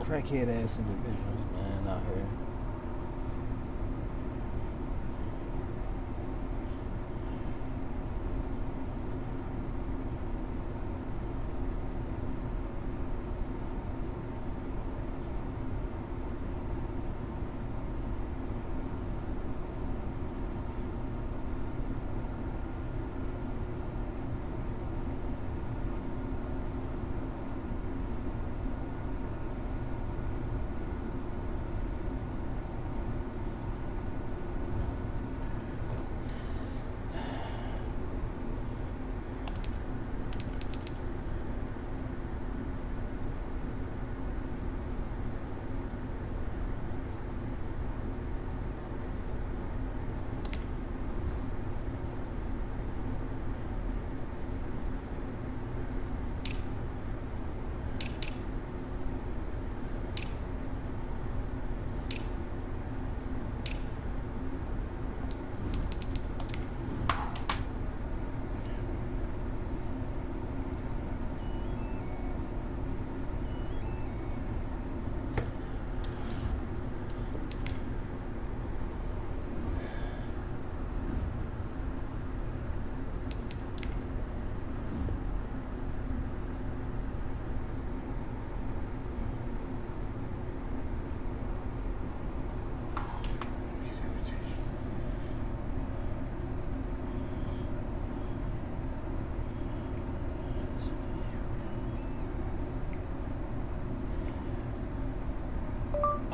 Crackhead ass individuals, man, out here.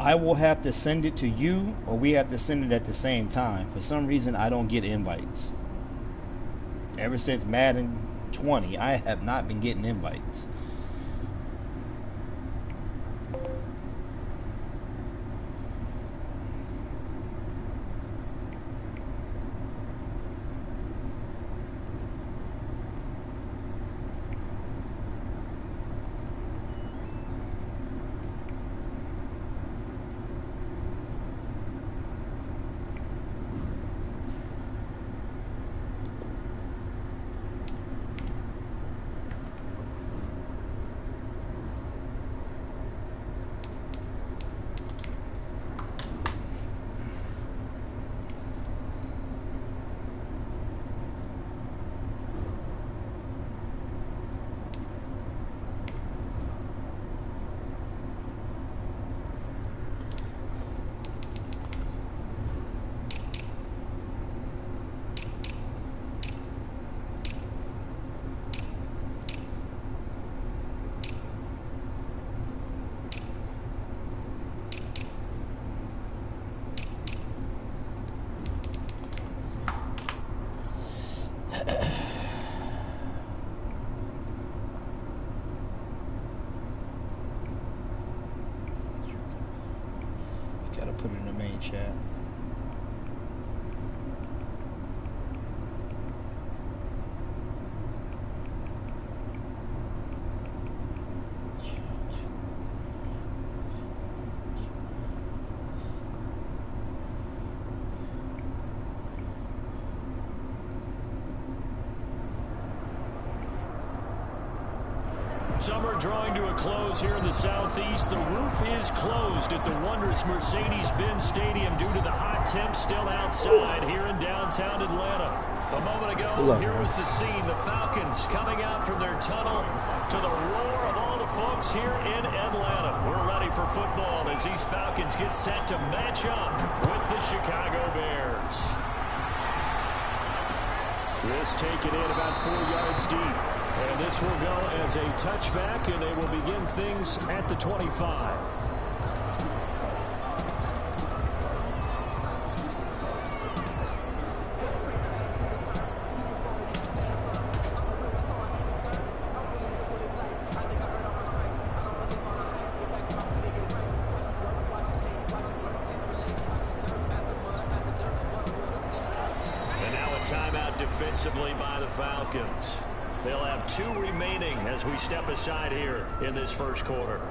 I will have to send it to you, or we have to send it at the same time. For some reason, I don't get invites. Ever since Madden 20, I have not been getting invites. chat. Summer drawing to a close here in the southeast. The roof is closed at the wondrous Mercedes-Benz Stadium due to the hot temps still outside here in downtown Atlanta. A moment ago, here was the scene. The Falcons coming out from their tunnel to the roar of all the folks here in Atlanta. We're ready for football as these Falcons get set to match up with the Chicago Bears. This taken in about 4 yards deep. And this will go as a touchback, and they will begin things at the 25. And now a timeout defensively by the Falcons. They'll have 2 remaining as we step aside here in this first quarter.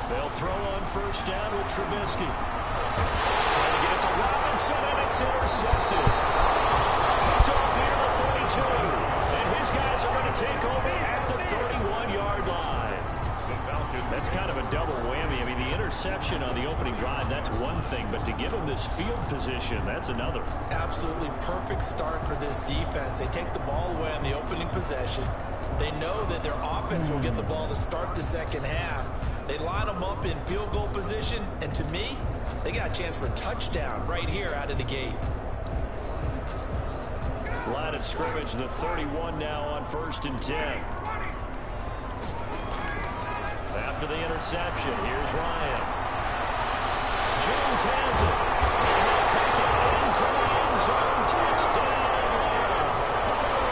They'll throw on first down with Trubisky. Trying to get it to Robinson, and it's intercepted. He's off here at the 32. And his guys are going to take over at the 31-yard line. That's kind of a double whammy. I mean, the interception on the opening drive, that's one thing. But to give him this field position, that's another. Absolutely perfect start for this defense. They take the ball away on the opening possession. They know that their offense will get the ball to start the second half. They line them up in field goal position, and to me, they got a chance for a touchdown right here out of the gate. Line of scrimmage, the 31 now on 1st and 10. After the interception, here's Ryan. Jones has it. And they'll take it into the end zone. Touchdown,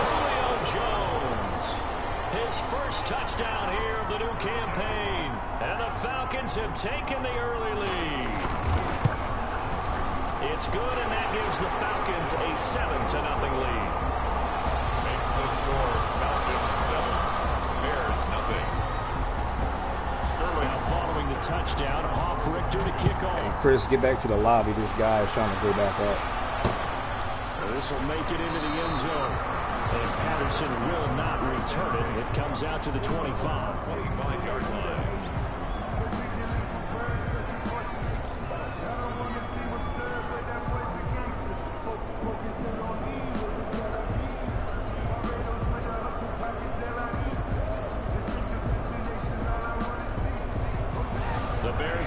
Julio Jones. His first touchdown here of the new campaign. And the Falcons have taken the early lead. It's good, and that gives the Falcons a 7-0 lead. Makes the score Falcons 7, Bears nothing. Sterling now following the touchdown. Off Richter to kick off. Hey, Chris, get back to the lobby. This guy is trying to go back up. This will make it into the end zone. And Patterson will not return it. It comes out to the 25-yard line.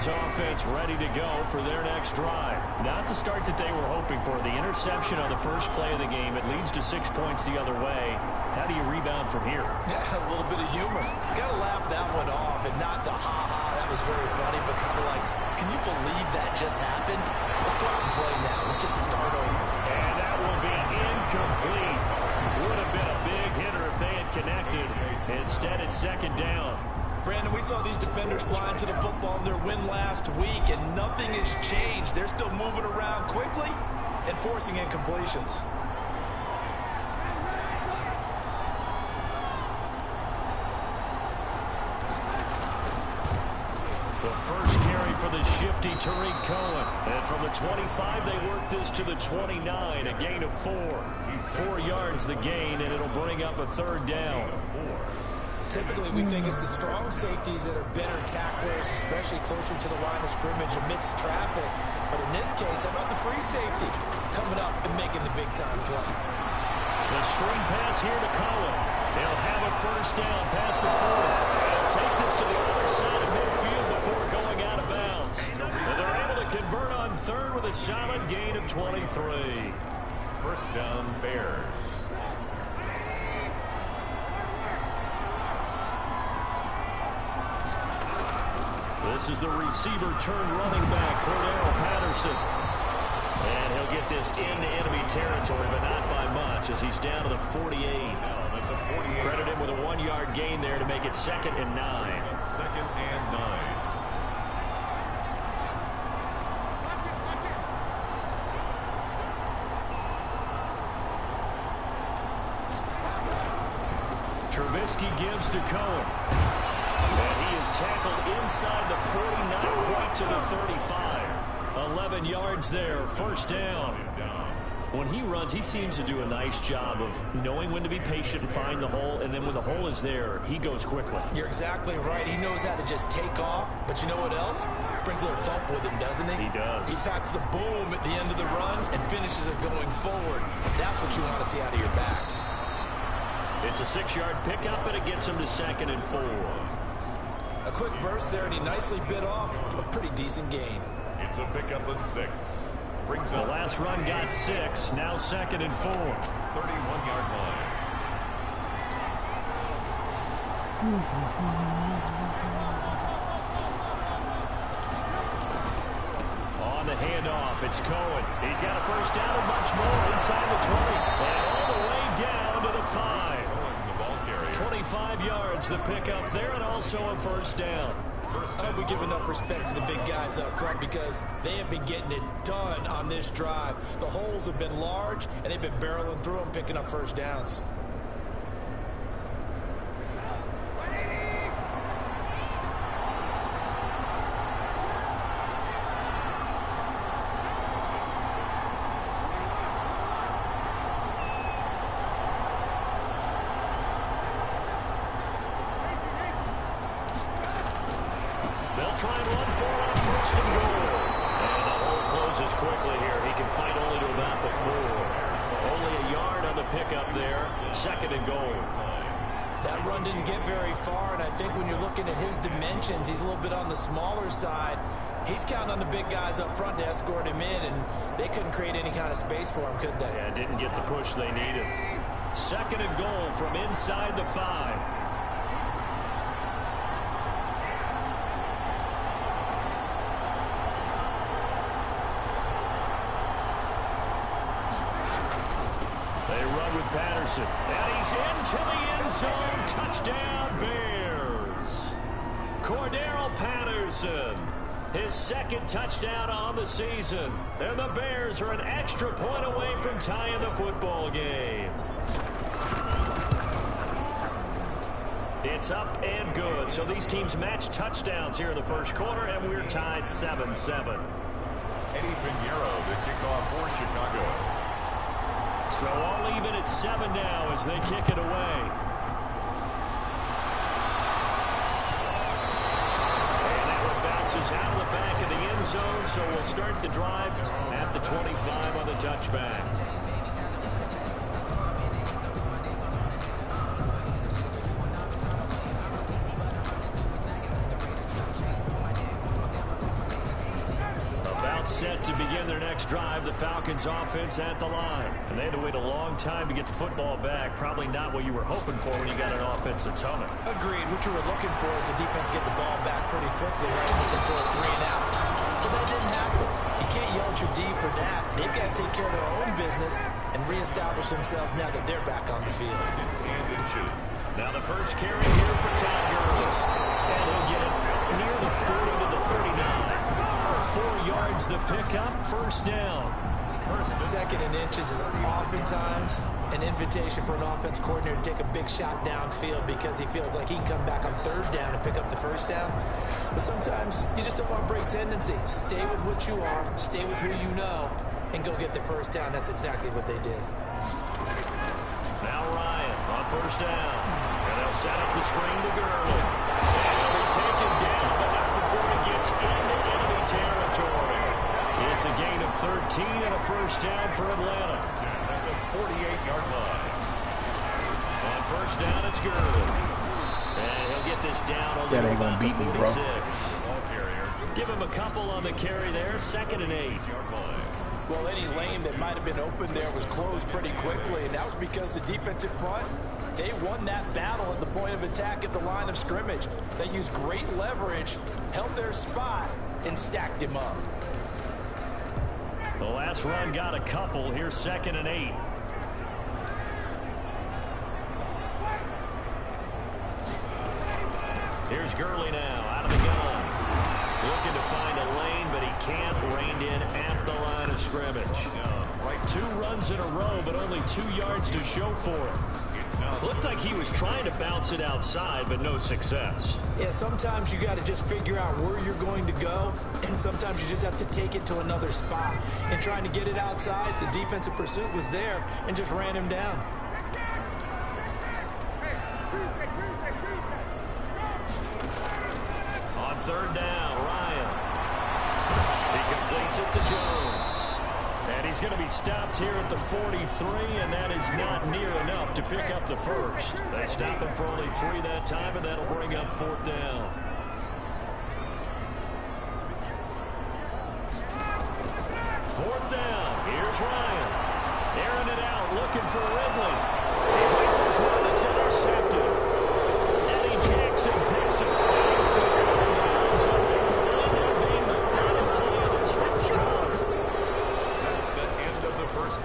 Offense ready to go for their next drive. Not the start that they were hoping for. The interception on the first play of the game. It leads to 6 points the other way. How do you rebound from here? Yeah, a little bit of humor. Got to laugh that one off, and not the ha-ha. That was very funny, but kind of like, can you believe that just happened? Let's go out and play now. Let's just start over. And that will be incomplete. Would have been a big hitter if they had connected. Instead, it's second down. Brandon, we saw these defenders flying to the football in their win last week, and nothing has changed. They're still moving around quickly and forcing incompletions. The first carry for the shifty Tariq Cohen. And from the 25, they work this to the 29, a gain of 4. 4 yards the gain, and it'll bring up a third down. Typically, we think it's the strong safeties that are better tacklers, especially closer to the line of scrimmage amidst traffic. But in this case, how about the free safety coming up and making the big-time play? The screen pass here to Cohen. They'll have it first down past the 40. They'll take this to the other side of midfield before going out of bounds. And they're able to convert on third with a solid gain of 23. First down, Bears. This is the receiver turn running back, Cordero Patterson. And he'll get this into enemy territory, but not by much as he's down to the 48. Credit him with a 1-yard gain there to make it 2nd and 9. 2nd and 9. Trubisky gives to Cohen. And he is tackled inside the 40, not quite to the 35. 11 yards there, 1st down. When he runs, he seems to do a nice job of knowing when to be patient and find the hole, and then when the hole is there, he goes quickly. You're exactly right. He knows how to just take off, but you know what else? Brings a little thump with him, doesn't he? He does. He packs the boom at the end of the run and finishes it going forward. That's what you want to see out of your backs. It's a 6-yard pickup, and it gets him to 2nd and 4. A quick burst there, and he nicely bit off a pretty decent gain. It's a pickup of 6. Brings The up last run got 6, now 2nd and 4. 31-yard line. On the handoff, it's Cohen. He's got a 1st down and much more inside the 20. And all the way down to the 5. The ball carrier. 25 yards, the pickup there, and also a 1st down. I hope we give enough respect to the big guys up front because they have been getting it done on this drive. The holes have been large, and they've been barreling through them, picking up 1st downs. They'll try and run for it on 1st and goal. And the hole closes quickly here. He can fight only to about the 4. Only a yard on the pickup there. 2nd and goal. That run didn't get very far, and I think when you're looking at his dimensions, he's a little bit on the smaller side. He's counting on the big guys up front to escort him in, and they couldn't create any kind of space for him, could they? Yeah, didn't get the push they needed. 2nd and goal from inside the 5. Patterson, and he's into the end zone. Touchdown, Bears. Cordero Patterson, his 2nd touchdown on the season. And the Bears are an extra point away from tying the football game. It's up and good. So these teams match touchdowns here in the 1st quarter, and we're tied 7-7. Eddie Pinheiro, the kickoff for Chicago. So all even at 7 now as they kick it away. And that one bounces out of the back of the end zone, so we'll start the drive at the 25 on the touchback. Set to begin their next drive, the Falcons offense at the line. And they had to wait a long time to get the football back. Probably not what you were hoping for when you got an offense that's humming. Agreed. What you were looking for is the defense get the ball back pretty quickly, right? Looking for a 3 and out. So that didn't happen. You can't yell at your D for that. They've got to take care of their own business and reestablish themselves now that they're back on the field. Now the first carry here for Todd Gurley. And he'll get it near the 40 to the 39. 4 yards the pickup, 1st down. 2nd and inches is oftentimes an invitation for an offense coordinator to take a big shot downfield because he feels like he can come back on 3rd down and pick up the 1st down. But sometimes you just don't want to break tendency. Stay with what you are, stay with who you know, and go get the 1st down. That's exactly what they did. Now Ryan on 1st down. And they'll set up the screen to Gurley. And he'll be taken down, but not before he gets into enemy territory. It's a gain of 13 and a 1st down for Atlanta. At the 48-yard line. On 1st down, it's Gurley. And he'll get this down over that ain't gonna beat me, bro. Give him a couple on the carry there. 2nd and 8. Well, any lane that might have been open there was closed pretty quickly, and that was because the defensive front, they won that battle at the point of attack at the line of scrimmage. They used great leverage, held their spot, and stacked him up. The last run got a couple. Here's 2nd and 8. Here's Gurley now, out of the gun. Looking to find a lane, but he can't. Reined in at the line of scrimmage. Right, 2 runs in a row, but only 2 yards to show for it. Looked like he was trying to bounce it outside, but no success. Yeah, sometimes you got to just figure out where you're going to go, and sometimes you just have to take it to another spot. And trying to get it outside, the defensive pursuit was there and just ran him down. On 3rd down, Ryan. He completes it to Jones. And he's going to be stopped here at the 43, and that is not near enough to pick up the first. They stop him for only 3 that time, and that'll bring up 4th down. Fourth down. Here's Ryan. Airing it out, looking for Ridley. He rifles one that's intercepted. Eddie Jackson picks it.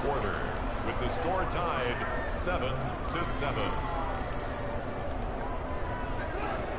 Quarter, with the score tied 7-7.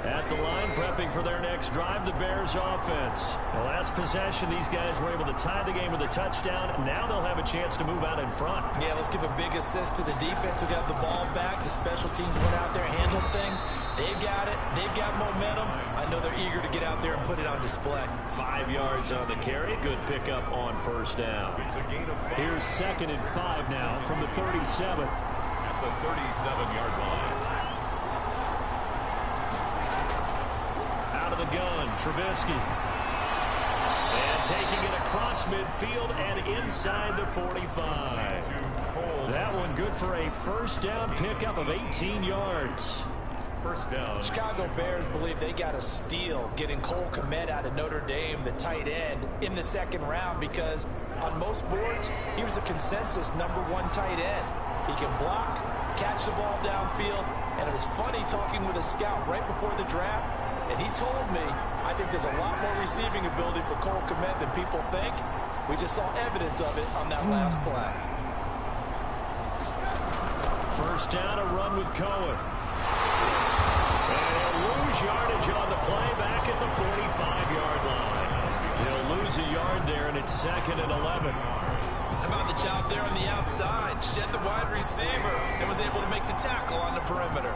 At the line, prepping for their next drive, the Bears offense. The last possession, these guys were able to tie the game with a touchdown. Now they'll have a chance to move out in front. Yeah, let's give a big assist to the defense who got the ball back. The special teams went out there, handled things. They've got it. They've got momentum. I know they're eager to get out there and put it on display. 5 yards on the carry. Good pickup on 1st down. It's a gain of 5. Here's 2nd and 5 now from the 37. At the 37-yard line. Out of the gun, Trubisky. And taking it across midfield and inside the 45. That one good for a 1st down pickup of 18 yards. 1st down. Chicago Bears believe they got a steal getting Cole Kmet out of Notre Dame, the tight end, in the 2nd round because on most boards, he was a consensus #1 tight end. He can block, catch the ball downfield, and it was funny talking with a scout right before the draft, and he told me, I think there's a lot more receiving ability for Cole Kmet than people think. We just saw evidence of it on that last play. 1st down, a run with Cohen. And he'll lose yardage on the play back at the 45-yard line. He'll lose a yard there, and it's 2nd and 11. How about the job there on the outside? Shed the wide receiver and was able to make the tackle on the perimeter.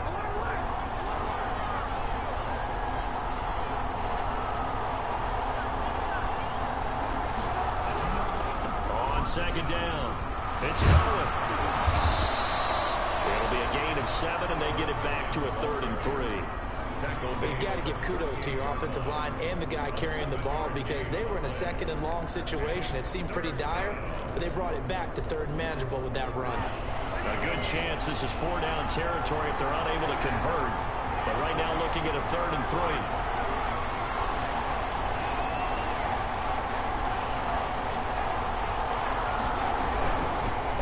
On 2nd down, it's Cohen. It'll be a gain of 7, and they get it back to a 3rd and 3. You've got to give kudos to your offensive line and the guy carrying the ball because they were in a 2nd and long situation. It seemed pretty dire, but they brought it back to 3rd and manageable with that run. A good chance this is 4-down territory if they're unable to convert. But right now looking at a 3rd and 3.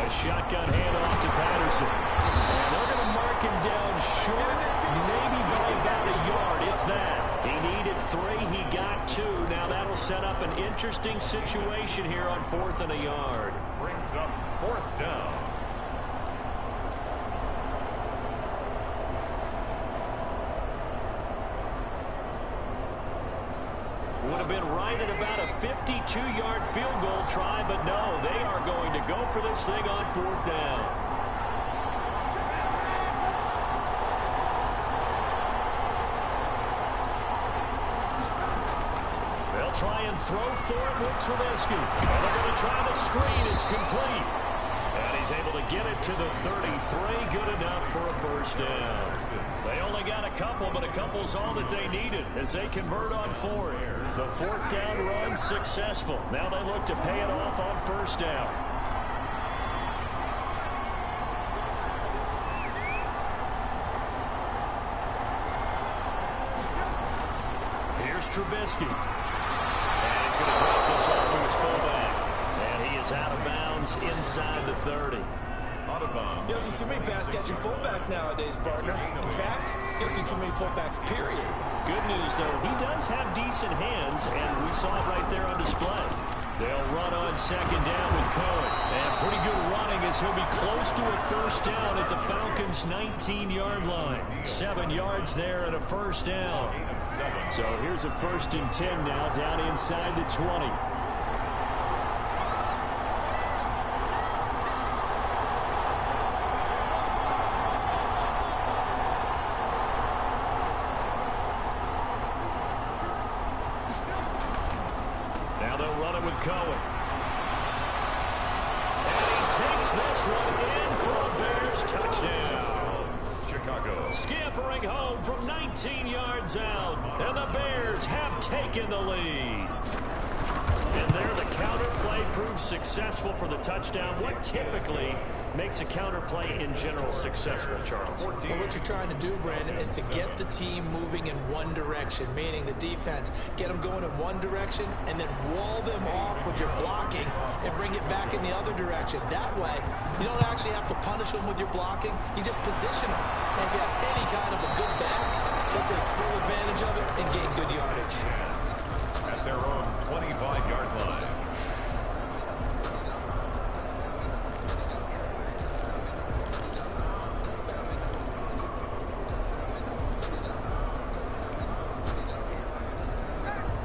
A shotgun handoff to Patterson. And they're going to mark him down short, maybe by about a yard, if that. He needed 3, he got 2. Now that'll set up an interesting situation here on 4th and a yard. Brings up 4th down. Would have been right at about a 52-yard field goal try, but no, they are going to go for this thing on 4th down. They'll try and throw for it with Trubisky. And they're going to try the screen. It's complete. And he's able to get it to the 33. Good enough for a 1st down. They only got a couple, but a couple's all that they needed as they convert on 4th. The 4th down run successful. Now they look to pay it off on 1st down. Here's Trubisky. And he's going to drop this off to his fullback. And he is It's out of bounds inside the 30. Out of bounds. You don't see too many pass-catching fullbacks nowadays, partner. In fact, you don't see too many fullbacks, period. Good news, though, he does have decent hands, and we saw it right there on display. They'll run on second down with Cohen. And pretty good running as he'll be close to a first down at the Falcons' 19-yard line. 7 yards there and a first down. So here's a 1st and 10 now down inside the 20. Cohen. And he takes this one in for a Bears touchdown. Chicago. Scampering home from 19 yards out. And the Bears have taken the lead. And there the counter play proves successful for the touchdown. What typically makes a counter play in general successful, Charles? Well, what you're trying to do, Brandon, is to get the team moving in one direction, meaning the defense, get them going in one direction and then wall them off with your blocking and bring it back in the other direction. That way, you don't actually have to punish them with your blocking. You just position them. And if you have any kind of a good back, they'll take full advantage of it and gain good yardage. At their own 25-yard line.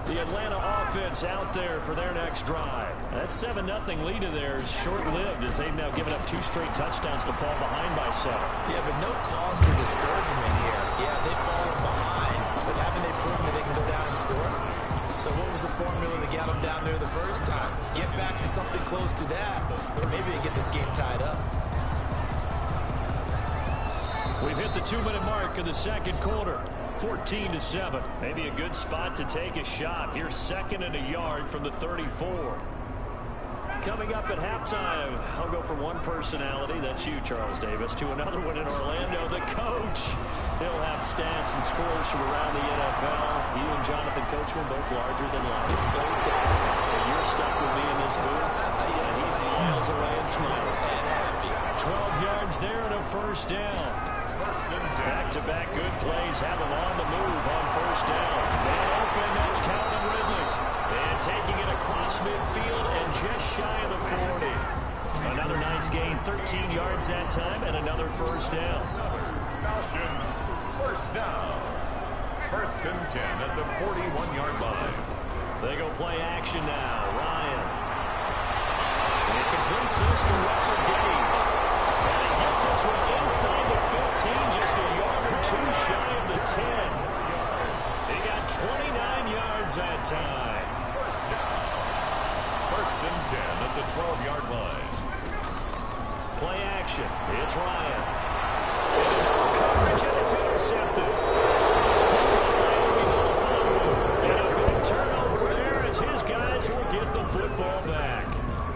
The Atlanta offense out there for their next drive. That 7-0 lead of theirs short-lived as they've now given up 2 straight touchdowns to fall behind by 7. Yeah, but no cause for discouragement here. Yeah, they've fallen behind, but haven't they proven that they can go down and score? So what was the formula that got them down there the first time? Get back to something close to that, and maybe they get this game tied up. We've hit the 2-minute mark of the second quarter. 14-7. Maybe a good spot to take a shot. Here's 2nd and a yard from the 34. Coming up at halftime, I'll go from one personality, that's you, Charles Davis, to another one in Orlando, the coach. He'll have stats and scores from around the NFL. You and Jonathan Coachman both larger than life. You're stuck with me in this booth, and he's miles away and smiling. And happy. 12 yards there and a first down. Back-to-back good plays have him on the move on first down. Man open, that's Calvin Ridley. And taking it across midfield and just shy of the 40. Another nice gain, 13 yards that time, and another first down. Falcons, first down. 1st and 10 at the 41-yard line. They go play action now. Ryan. And it completes this to Russell Gage. And he gets this one inside the 15, just a yard or 2 shy of the 10. He got 29 yards that time. First down. 1st and 10 at the 12-yard line. Play action. It's Ryan. Into double coverage, and it's intercepted. Picked up by Obi-Wan. And a big turnover there as his guys will get the football back.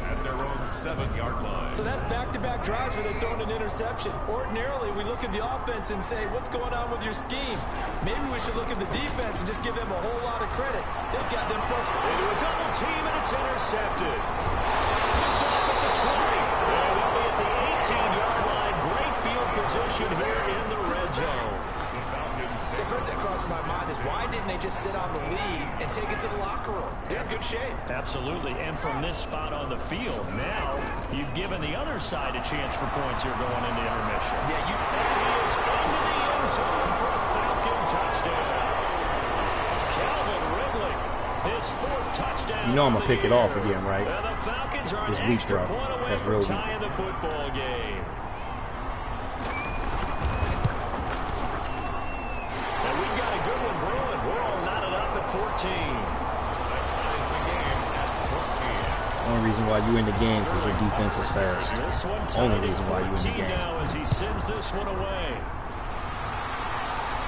At their own 7-yard line. So that's back-to-back drives where they've thrown an interception. Ordinarily, we look at the offense and say, what's going on with your scheme? Maybe we should look at the defense and just give them a whole lot of credit. They've got them plus into a double team, and it's intercepted. Picked off at the 20. And they'll be at the 18-yard line. Great field position here in the red zone. So first that crossed my mind is why didn't they just sit on the lead and take it to the locker room? They're in good shape. Absolutely, and from this spot on the field, now you've given the other side a chance for points here going into intermission. Yeah, And he is into the end zone for a Falcon touchdown. Calvin Ridley, his 4th touchdown. You know I'm going to pick it off again, right? And the Falcons are It's an weak, extra bro. point away That's from real weak. tying the football game. And we've got a good one brewing. We're all knotted up at 14. Only reason why you in the game because your defense is fast. This one Only tied reason at why you in the 14 game. now as he sends this one away.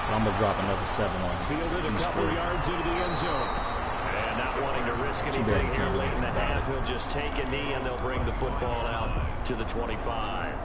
I'm going to drop another 7 on him. Fielded a He's couple still. yards into the end zone. And not wanting to risk Too anything bad he here can't late make in the it back. half, he'll just take a knee and they'll bring the football out to the 25.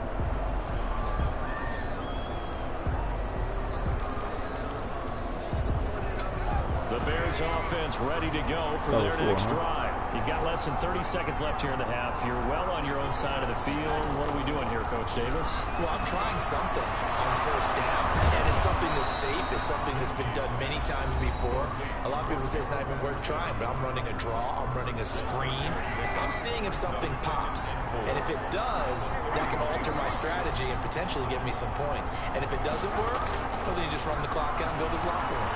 The Bears offense ready to go for their next drive. You've got less than 30 seconds left here in the half. You're well on your own side of the field. What are we doing here, Coach Davis? Well, I'm trying something on first down, and it's something that's safe. It's something that's been done many times before. A lot of people say it's not even worth trying, but I'm running a draw. I'm running a screen. I'm seeing if something pops, and if it does, that can alter my strategy and potentially get me some points. And if it doesn't work, well, then you just run the clock out and go to the locker room.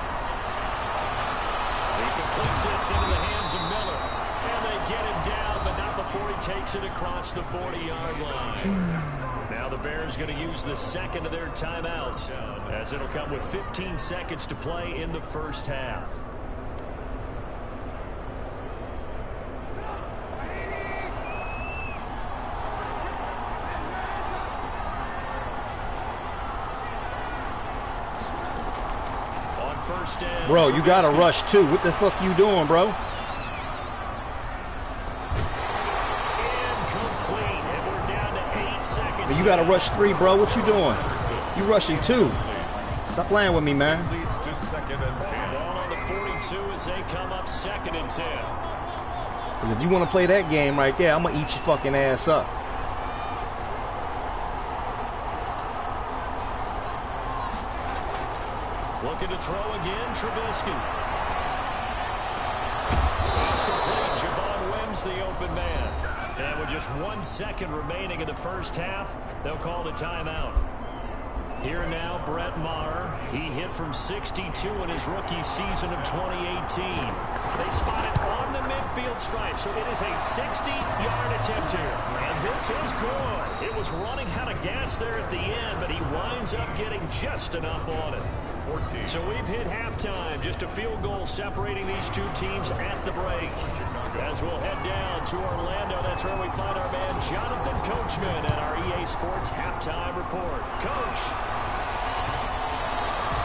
He completes this into the hands of Miller. And they get him down, but not before he takes it across the 40-yard line. Now the Bears going to use the second of their timeouts, as it'll come with 15 seconds to play in the first half. On first down, bro, you got to rush too. What the fuck you doing, bro? You got to rush 3, bro. What you doing? You rushing 2. Stop playing with me, man. Leads to 2nd and 10. Ball on the 42 as they come up 2nd and 10. Because if you want to play that game right there, I'm going to eat your fucking ass up. Looking to throw again, Trubisky. Pass complete. Javon Wims, the open man. And with just 1 second remaining in the first half, they'll call the timeout. Here now, Brett Maher. He hit from 62 in his rookie season of 2018. They spot it on the midfield stripe, so it is a 60-yard attempt here. And this is good. It was running out of gas there at the end, but he winds up getting just enough on it. 14. So we've hit halftime. Just a field goal separating these two teams at the break. As we'll head down to Orlando, that's where we find our man Jonathan Coachman at our EA Sports Halftime Report. Coach.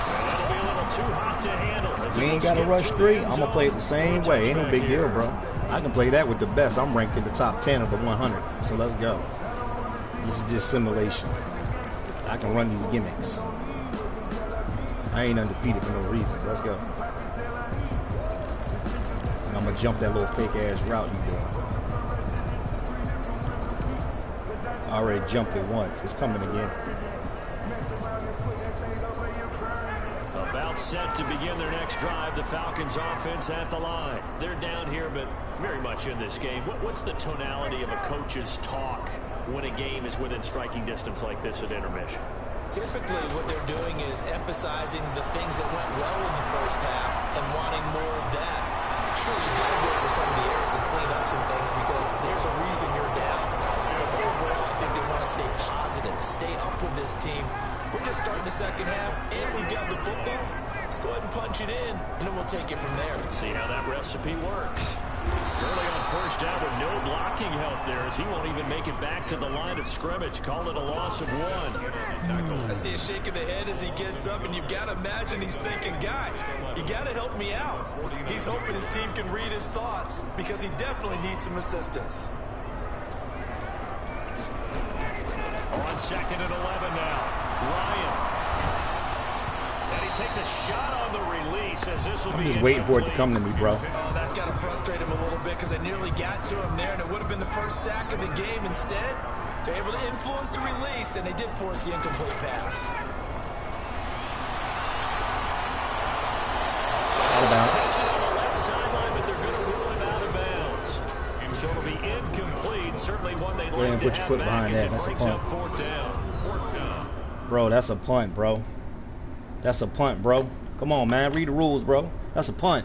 Well, that'll be a little too hot to handle. We ain't got to rush 3. I'm going to play it the same way. Ain't no big deal, bro. I can play that with the best. I'm ranked in the top 10 of the 100. So let's go. This is just simulation. I can run these gimmicks. I ain't undefeated for no reason. Let's go. I'm going to jump that little fake-ass route you doing. I already jumped it once. It's coming again. About set to begin their next drive. The Falcons offense at the line. They're down here, but very much in this game. What's the tonality of a coach's talk when a game is within striking distance like this at intermission? Typically, what they're doing is emphasizing the things that went well in the first half and wanting more of that. Sure, you've got to go over some of the errors and clean up some things because there's a reason you're down. But overall, I think they want to stay positive, stay up with this team. We're just starting the second half, and we've got the football. Let's go ahead and punch it in, and then we'll take it from there. See how that recipe works. Early on first down with no blocking help there as he won't even make it back to the line of scrimmage. Call it a loss of 1. I see a shake of the head as he gets up, and you've got to imagine he's thinking, guys, you got to help me out. He's hoping his team can read his thoughts because he definitely needs some assistance. On 2nd and 11 now. Ryan. And he takes a shot on the release as this will be I'm just waiting for it to come to me, bro. Oh, that's got to frustrate him a little bit because I nearly got to him there, and it would have been the first sack of the game. Instead, they're able to influence the release, and they did force the incomplete pass. Out of bounds. On the left sideline, but they're going to rule him out of bounds. So it'll be incomplete. Certainly one they'd like to have back as it breaks up 4th down. Bro, that's a punt, bro. That's a punt, bro. Come on, man. Read the rules, bro. That's a punt.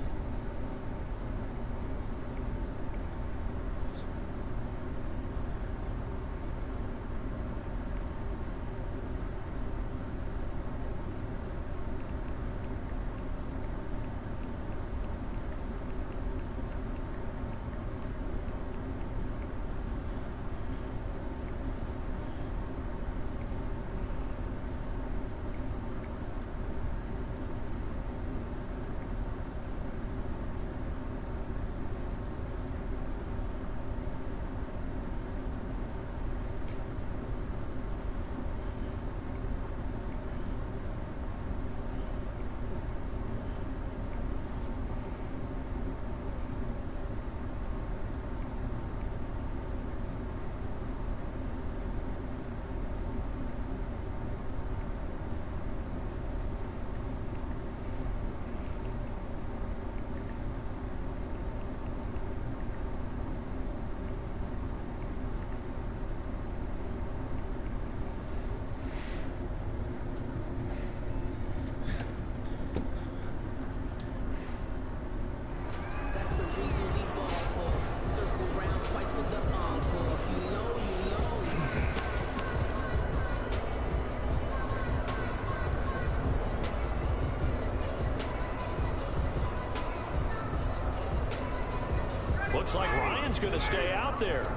Looks like Ryan's going to stay out there.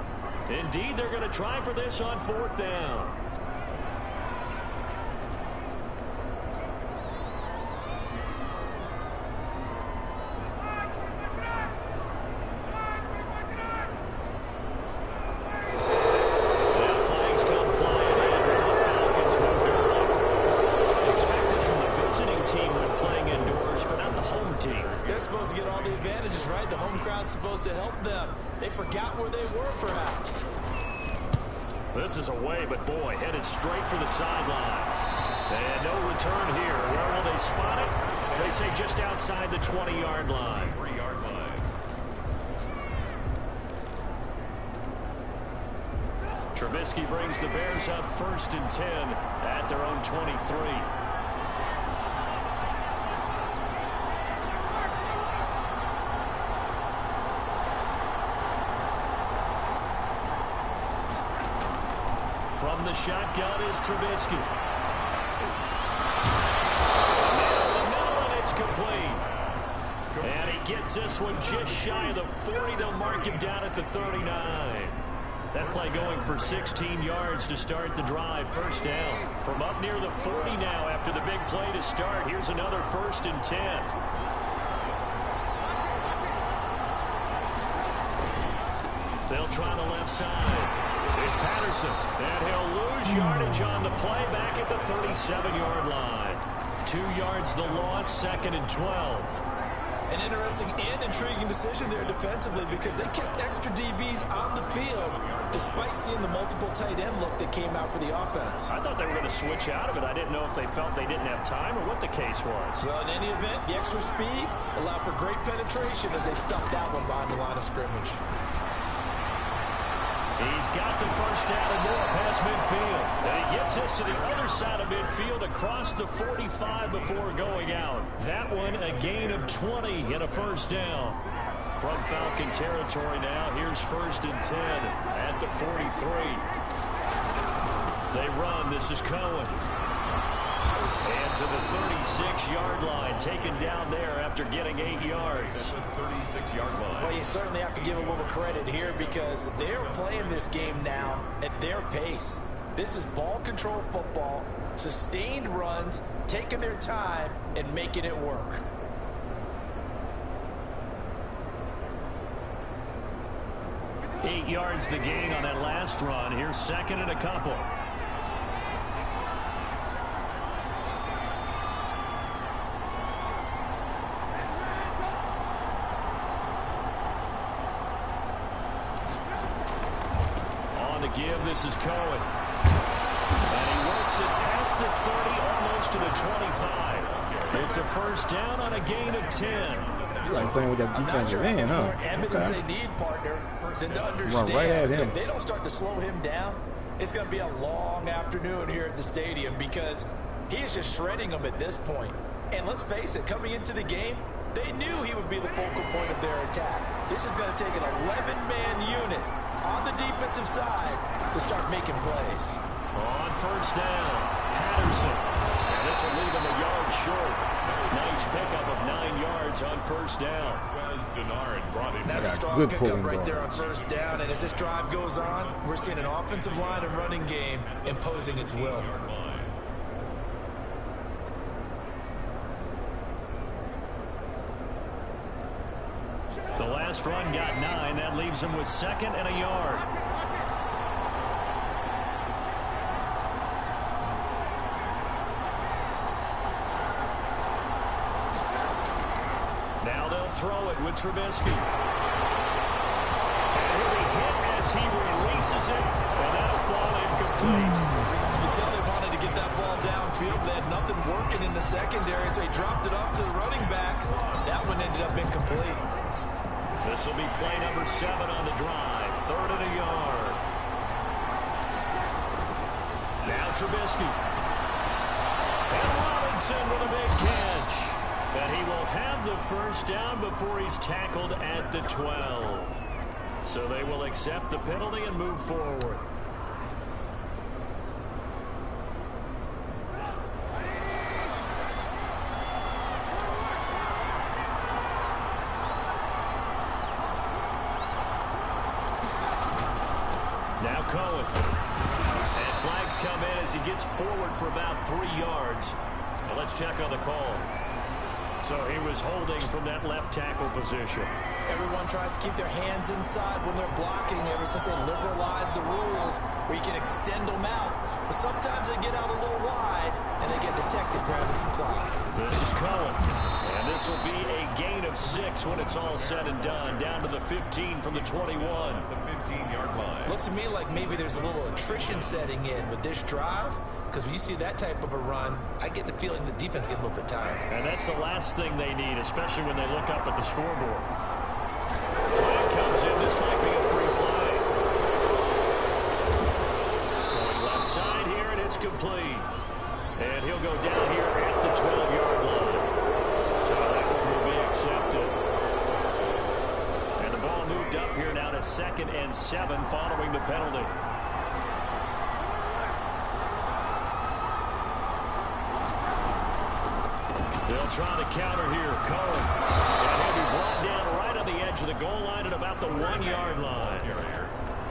Indeed, they're going to try for this on 4th down. Supposed to help them. They forgot where they were, perhaps. This is away, but boy, headed straight for the sidelines. And no return here. Where will they spot it? They say just outside the 20-yard line. 3-yard line. Trubisky brings the Bears up 1st and 10 at their own 23. From the shotgun is Trubisky. Middle to middle, and it's complete. And he gets this one just shy of the 40. They'll mark him down at the 39. That play going for 16 yards to start the drive. 1st down. From up near the 40 now after the big play to start. Here's another 1st and 10. They'll try the left side. It's Patterson, and he'll lose yardage on the play back at the 37-yard line. 2 yards the loss, 2nd and 12. An interesting and intriguing decision there defensively because they kept extra DBs on the field despite seeing the multiple tight end look that came out for the offense. I thought they were going to switch out of it. I didn't know if they felt they didn't have time or what the case was. Well, in any event, the extra speed allowed for great penetration as they stuffed that one behind the line of scrimmage. He's got the 1st down and more past midfield. And he gets this to the other side of midfield across the 45 before going out. That one a gain of 20 and a 1st down. From Falcon territory now, here's 1st and 10 at the 43. They run. This is Cohen. And to the 36-yard line, taken down there after getting 8 yards. 36-yard line. Well, you certainly have to give a little credit here because they're playing this game now at their pace. This is ball control football, sustained runs, taking their time, and making it work. Eight yards the gain on that last run. Here's 2nd and a couple. Give. This is Cohen. And he works it past the 30, almost to the 25. It's a 1st down on a gain of 10. You like playing with that defensive end, huh? More evidence they need, partner, than to understand. Run right at him. If they don't start to slow him down, it's going to be a long afternoon here at the stadium because he is just shredding them at this point. And let's face it, coming into the game, they knew he would be the focal point of their attack. This is going to take an 11-man unit on the defensive side to start making plays. On 1st down, Patterson. And this will leave him a yard short. Nice pickup of 9 yards on 1st down. That's a strong pickup right there on 1st down. And as this drive goes on, we're seeing an offensive line and running game imposing its will. The last run got 9. That leaves him with 2nd and a yard. Now they'll throw it with Trubisky. And he'll be hit as he releases it. And that'll fall incomplete. You can tell they wanted to get that ball downfield. They had nothing working in the secondary, so he dropped it off to the running back. That one ended up incomplete. This will be play number 7 on the drive. 3rd and a yard. Now Trubisky. And Robinson with a big catch. And he will have the 1st down before he's tackled at the 12. So they will accept the penalty and move forward. Cohen. And flags come in as he gets forward for about 3 yards. Now let's check on the call. So he was holding from that left tackle position. Everyone tries to keep their hands inside when they're blocking ever since they liberalized the rules where you can extend them out. But sometimes they get out a little wide and they get detected grabbing some clock. This is Cohen. And this will be a gain of 6 when it's all said and done. Down to the 15 from the 21. The 15-yard line. Looks to me like maybe there's a little attrition setting in with this drive. Because when you see that type of a run, I get the feeling the defense gets a little bit tired. And that's the last thing they need, especially when they look up at the scoreboard. Flag comes in. This might be a free play. Throwing left side here, and it's complete. And he'll go down here at the 12-yard line. So that one will be accepted. And the ball moved up here now to 2nd and 7 following the penalty. They'll try to counter here. Cohen. And he'll be brought down right on the edge of the goal line at about the 1-yard line.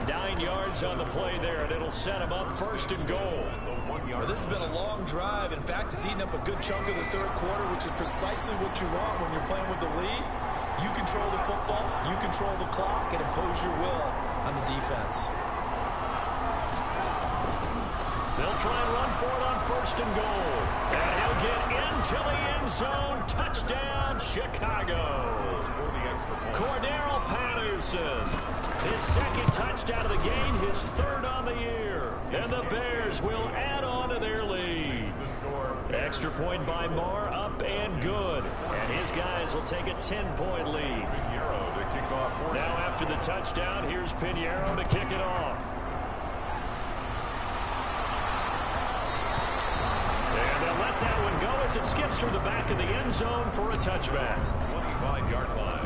9 yards on the play there, and it'll set him up 1st and goal. Well, this has been a long drive. In fact, it's eaten up a good chunk of the 3rd quarter, which is precisely what you want when you're playing with the lead. You control the football, you control the clock, and impose your will on the defense. They'll try and run for it on 1st and goal. And he'll get into the end zone. Touchdown, Chicago. Cordero Patterson. His 2nd touchdown of the game, his 3rd on the year. And the Bears will add on to their lead. Extra point by Marr, up and good. And his guys will take a 10-point lead. Now after the touchdown, here's Pinheiro to kick it off. As it skips through the back of the end zone for a touchback. 25-yard line.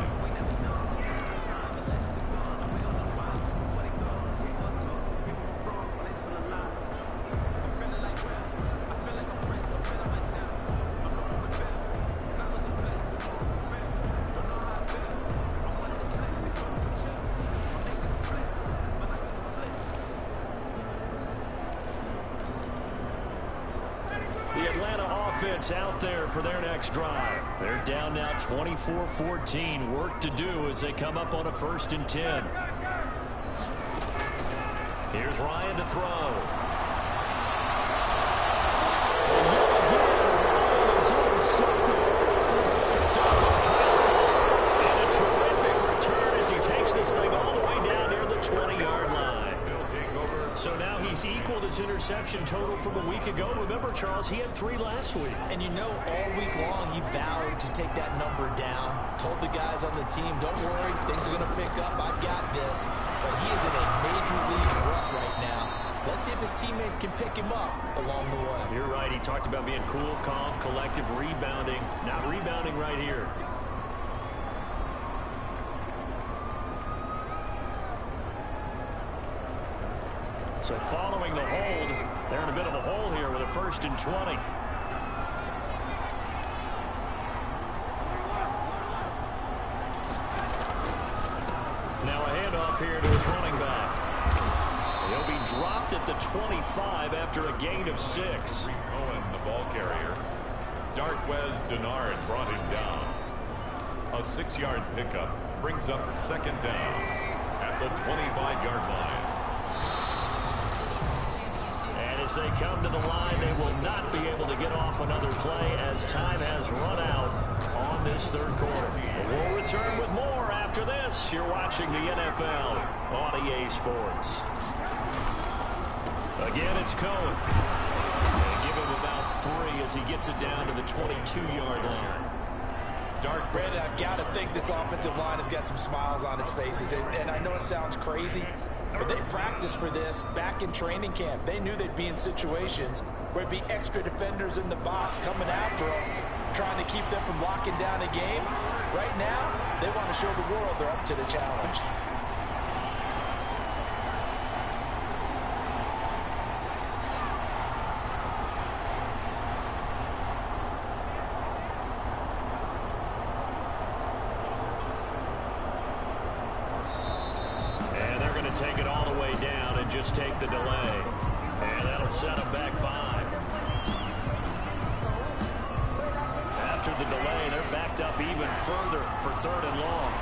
Out there for their next drive. They're down now 24-14. Work to do as they come up on a 1st and 10. Here's Ryan to throw. And a terrific return as he takes this thing all the way down near the 20-yard line. So now he's equaled his interception total from a week ago. Remember, Charles, he had 3 last week. And you know, all week long he vowed to take that number down. Told the guys on the team, don't worry, things are going to pick up. I've got this. But he is in a major league rut right now. Let's see if his teammates can pick him up along the way. You're right. He talked about being cool, calm, collective, rebounding. Not rebounding right here. So following the hold, they're in a bit of a hole here with a 1st and 20. Now a handoff here to his running back. He'll be dropped at the 25 after a gain of 6. Cohen, the ball carrier. Darquez Denard brought him down. A 6-yard pickup brings up 2nd down at the 25-yard line. As they come to the line, they will not be able to get off another play as time has run out on this 3rd quarter. We'll return with more after this. You're watching the NFL on EA Sports. Again, it's Cohen. They give him about 3 as he gets it down to the 22-yard line. Brandon, I've got to think this offensive line has got some smiles on its faces. And I know it sounds crazy, but they practiced for this back in training camp. They knew they'd be in situations where it'd be extra defenders in the box coming after them, trying to keep them from locking down a game. Right now, they want to show the world they're up to the challenge. just take the delay. And that'll set them back 5. After the delay, they're backed up even further for 3rd and long.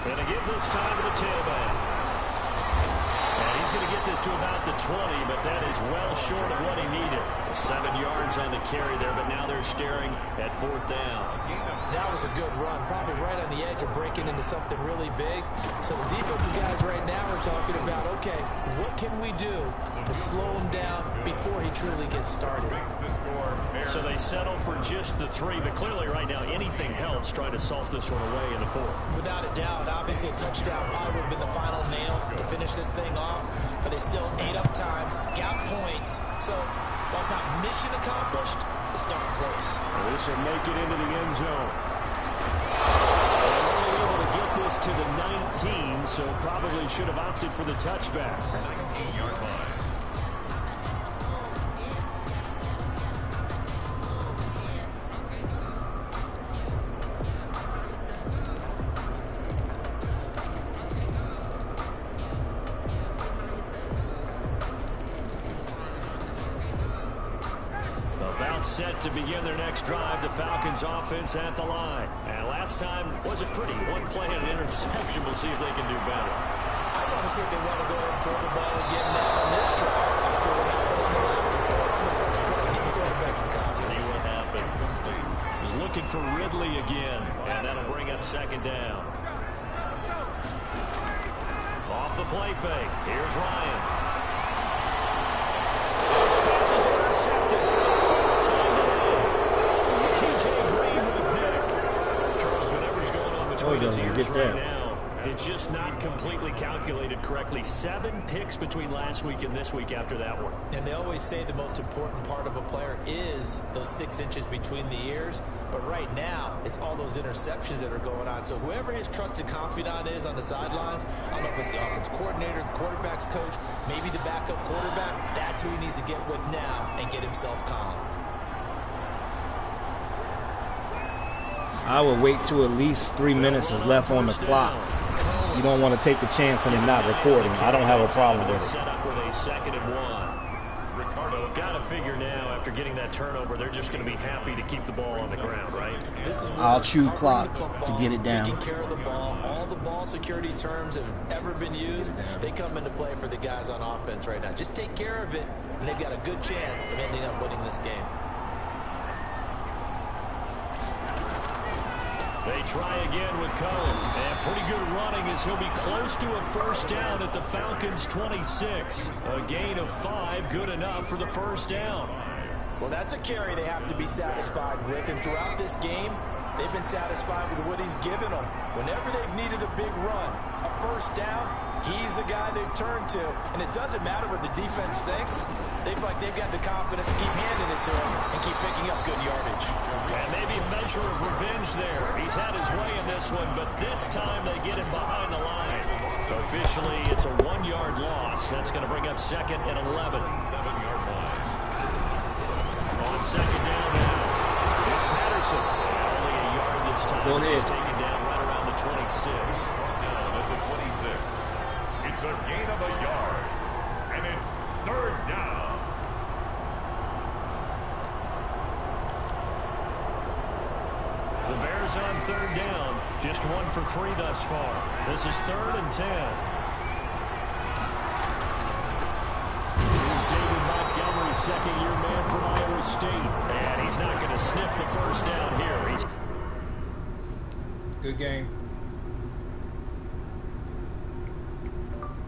Going to give this time to the tailback. And he's going to get this to about the 20, but that is well short of what he needed. 7 yards on the carry there, but now they're staring at 4th down. That was a good run, probably right on the edge of breaking into something really big. So the defensive guys right now are talking about, okay, what can we do to slow him down before he truly gets started? So they settle for just the 3, but clearly right now anything helps trying to salt this one away in the 4th. Without a doubt, obviously a touchdown probably would have been the final nail to finish this thing off, but they still ate up time, got points. So while it's not mission accomplished, it's darn close. This will make it into the end zone. They're only able to get this to the 19, so probably should have opted for the touchback. 19-yard line. Set to begin their next drive, the Falcons offense at the line. And last time wasn't pretty. One play and an interception. We'll see if they can do better. I want to see if they want to go ahead and throw the ball again now on this drive after what happened on the last one. Throw it on the first play and give the quarterback some confidence. See what happens. He's looking for Ridley again, and that'll bring up 2nd down. Off the play fake. Here's Ryan. His pass is intercepted. Right now, it's just not completely calculated correctly. 7 picks between last week and this week after that one. And they always say the most important part of a player is those 6 inches between the ears. But right now, it's all those interceptions that are going on. So whoever his trusted confidant is on the sidelines, I don't know if it's the offense coordinator, the quarterback's coach, maybe the backup quarterback, that's who he needs to get with now and get himself calm. I would wait till at least 3 minutes is left on the clock. You don't want to take the chance and it not recording. I don't have a problem with it. Set up with a 2nd and 1. Ricardo got to figure now after getting that turnover, they're just going to be happy to keep the ball on the ground, right? I'll chew clock to get it down. Taking care of the ball, all the ball security terms that have ever been used, they come into play for the guys on offense right now. Just take care of it, and they've got a good chance of ending up winning this game. They try again with Cohen. And pretty good running as he'll be close to a 1st down at the Falcons' 26. A gain of 5, good enough for the 1st down. Well, that's a carry they have to be satisfied with. And throughout this game, they've been satisfied with what he's given them. Whenever they've needed a big run, a 1st down, he's the guy they've turned to. And it doesn't matter what the defense thinks. They've got the confidence to keep handing it to him and keep picking up good yardage. And maybe a measure of revenge there. He's had his way in this one, but this time they get him behind the line. Officially, it's a 1-yard loss. That's going to bring up 2nd and 11. 7-yard line. On 2nd down now, it's Patterson. Only a yard this time. He's taken down right around the 26. Down at the 26. It's a gain of a yard. And it's 3rd down. The Bears on 3rd down. Just 1 for 3 thus far. This is 3rd and 10. Here's David Montgomery, 2nd-year man from Iowa State. And he's not going to sniff the 1st down here. Good game.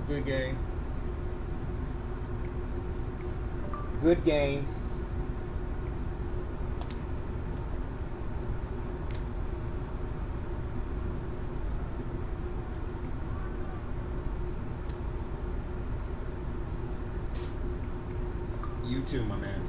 Good game. Good game. You too, my man.